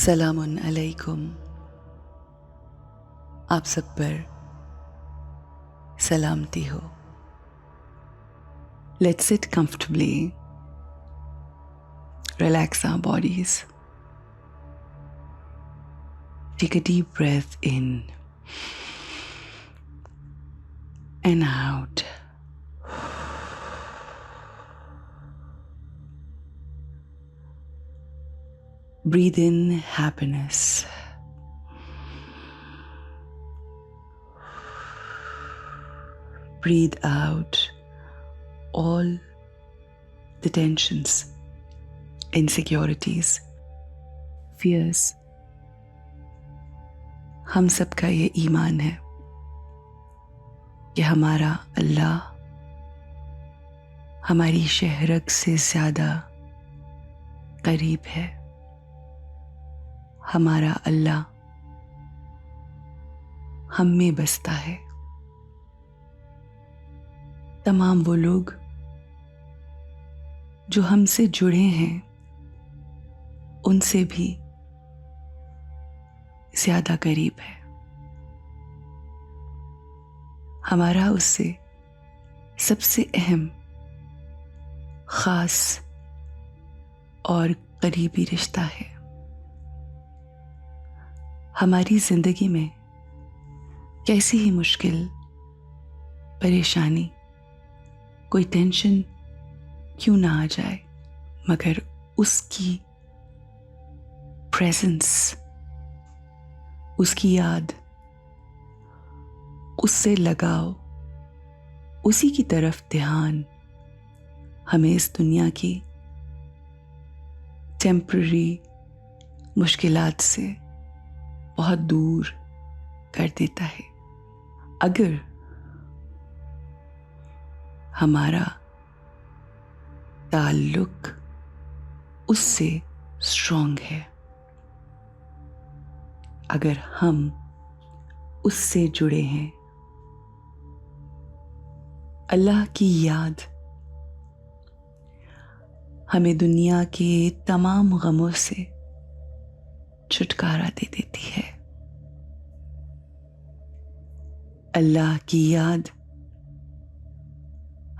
सलामुन अलैकुम। आप सब पर सलामती हो। Let's sit comfortably, relax our bodies. Take a deep breath in and out. Breathe in happiness. Breathe out all the tensions, insecurities, fears. हम सबका ये ईमान है कि हमारा अल्लाह हमारी शहरत से ज़्यादा करीब है। हमारा अल्लाह हम में बसता है। तमाम वो लोग जो हमसे जुड़े हैं उनसे भी ज़्यादा करीब है। हमारा उससे सबसे अहम, ख़ास और करीबी रिश्ता है। हमारी ज़िंदगी में कैसी ही मुश्किल, परेशानी, कोई टेंशन क्यों ना आ जाए, मगर उसकी प्रेजेंस, उसकी याद, उससे लगाव, उसी की तरफ ध्यान हमें इस दुनिया की टेम्पररी मुश्किलात से बहुत दूर कर देता है। अगर हमारा ताल्लुक उससे स्ट्रॉन्ग है, अगर हम उससे जुड़े हैं, अल्लाह की याद हमें दुनिया के तमाम गमों से छुटकारा दे देती है। अल्लाह की याद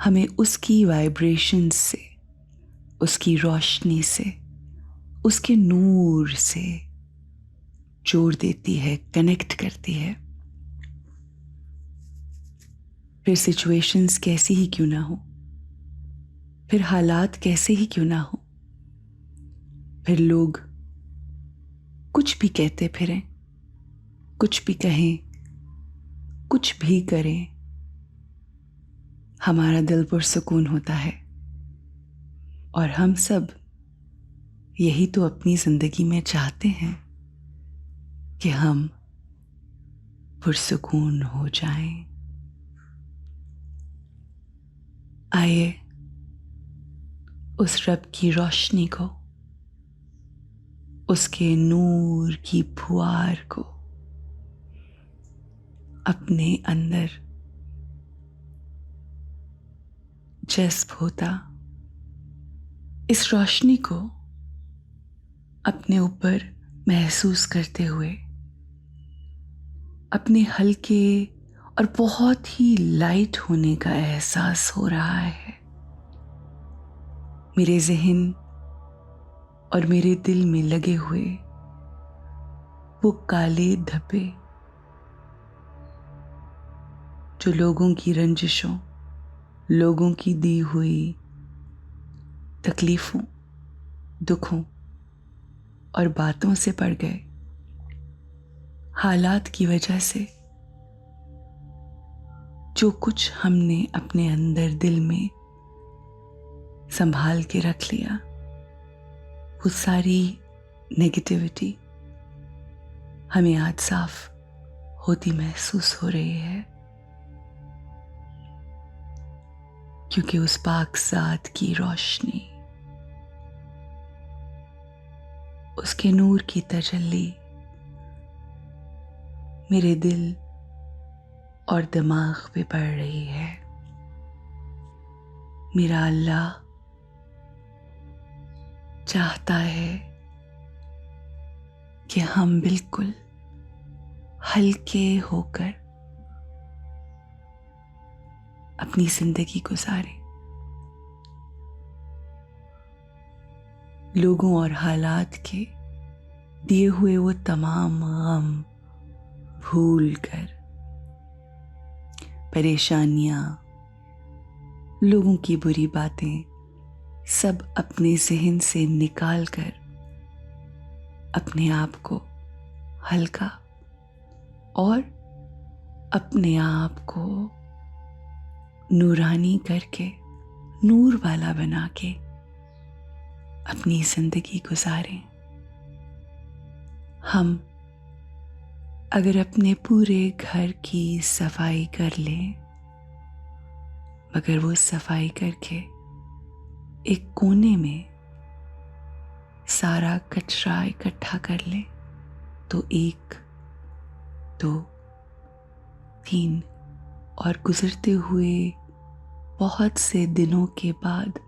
हमें उसकी वाइब्रेशंस से, उसकी रोशनी से, उसके नूर से जोड़ देती है, कनेक्ट करती है। फिर सिचुएशंस कैसी ही क्यों ना हो, फिर हालात कैसे ही क्यों ना हो, फिर लोग कुछ भी कहते फिरें, कुछ भी कहें, कुछ भी करें, हमारा दिल पुरसुकून होता है। और हम सब यही तो अपनी जिंदगी में चाहते हैं कि हम पुरसुकून हो जाएं। आइए उस रब की रोशनी को, उसके नूर की फुहार को अपने अंदर जज्ब होता, इस रोशनी को अपने ऊपर महसूस करते हुए अपने हल्के और बहुत ही लाइट होने का एहसास हो रहा है। मेरे ज़हन और मेरे दिल में लगे हुए वो काले धब्बे जो लोगों की रंजिशों, लोगों की दी हुई तकलीफों, दुखों और बातों से पड़ गए, हालात की वजह से जो कुछ हमने अपने अंदर दिल में संभाल के रख लिया, वो सारी नेगेटिविटी हमें आज साफ होती महसूस हो रही है, क्योंकि उस पाक ज़ात की रोशनी, उसके नूर की तजल्ली मेरे दिल और दिमाग पे पड़ रही है। मेरा अल्लाह चाहता है कि हम बिल्कुल हल्के होकर अपनी जिंदगी गुजारें, लोगों और हालात के दिए हुए वो तमाम गम भूल कर, परेशानियां, लोगों की बुरी बातें सब अपने जहन से निकाल कर अपने आप को हल्का और अपने आप को नूरानी करके, नूर वाला बना के अपनी जिंदगी गुजारें। हम अगर अपने पूरे घर की सफाई कर लें, मगर वो सफाई करके एक कोने में सारा कचरा इकट्ठा कर लें, तो 1, 2, 3 और गुजरते हुए बहुत से दिनों के बाद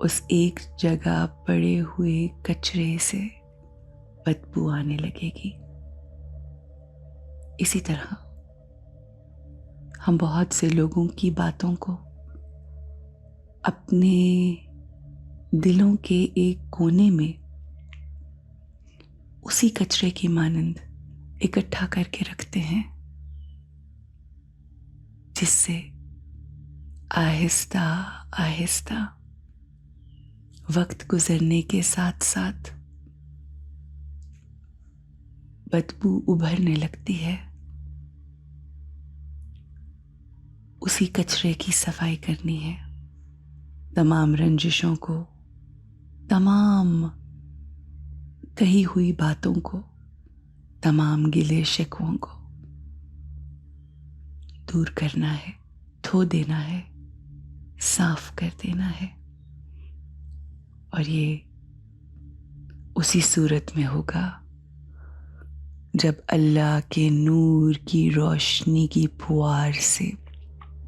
उस एक जगह पड़े हुए कचरे से बदबू आने लगेगी। इसी तरह हम बहुत से लोगों की बातों को अपने दिलों के एक कोने में उसी कचरे की मानंद इकट्ठा करके रखते हैं, जिससे आहिस्ता आहिस्ता वक्त गुजरने के साथ साथ बदबू उभरने लगती है। उसी कचरे की सफाई करनी है, तमाम रंजिशों को, तमाम कही हुई बातों को, तमाम गिले शिकवों को दूर करना है, धो देना है, साफ कर देना है। और ये उसी सूरत में होगा जब अल्लाह के नूर की रोशनी की फुहार से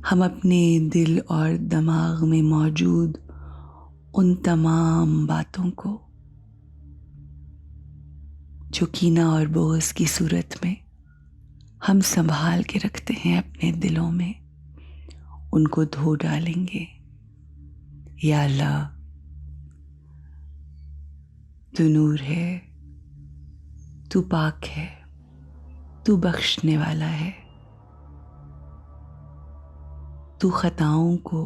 हम अपने दिल और दिमाग में मौजूद उन तमाम बातों को जो कीना और बोझ की सूरत में हम संभाल के रखते हैं अपने दिलों में, उनको धो डालेंगे। या अल्लाह, तू नूर है, तू पाक है, तू बख्शने वाला है, तू खताओं को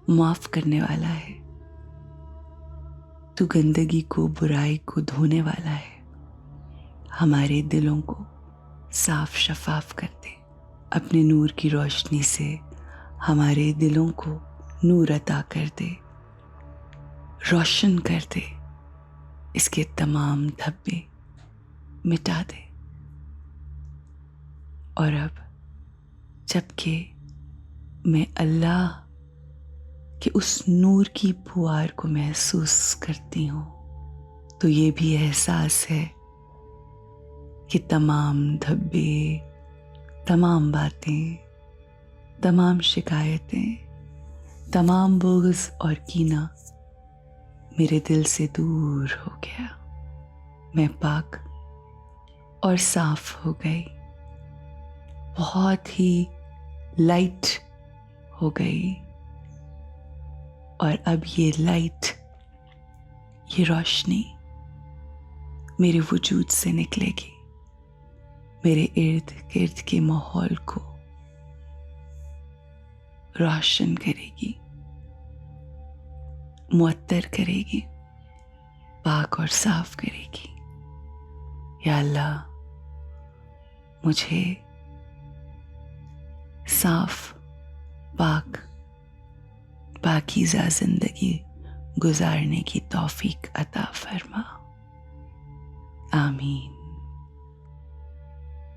माफ करने वाला है, तू गंदगी को, बुराई को धोने वाला है। हमारे दिलों को साफ शफाफ कर दे, अपने नूर की रोशनी से हमारे दिलों को नूर अता कर दे, रोशन कर दे, इसके तमाम धब्बे मिटा दे। और अब जबकि मैं अल्लाह के उस नूर की फुहार को महसूस करती हूँ, तो ये भी एहसास है कि तमाम धब्बे, तमाम बातें, तमाम शिकायतें, तमाम बोझ और कीना मेरे दिल से दूर हो गया। मैं पाक और साफ हो गई, बहुत ही लाइट हो गई। और अब ये लाइट, ये रोशनी मेरे वजूद से निकलेगी, मेरे इर्द गिर्द के माहौल को रोशन करेगी, मुअत्तर करेगी, पाक और साफ करेगी। या अल्लाह, मुझे साफ, पाक, पाकीज़ा जिंदगी गुजारने की तौफीक अता फरमा। आमीन।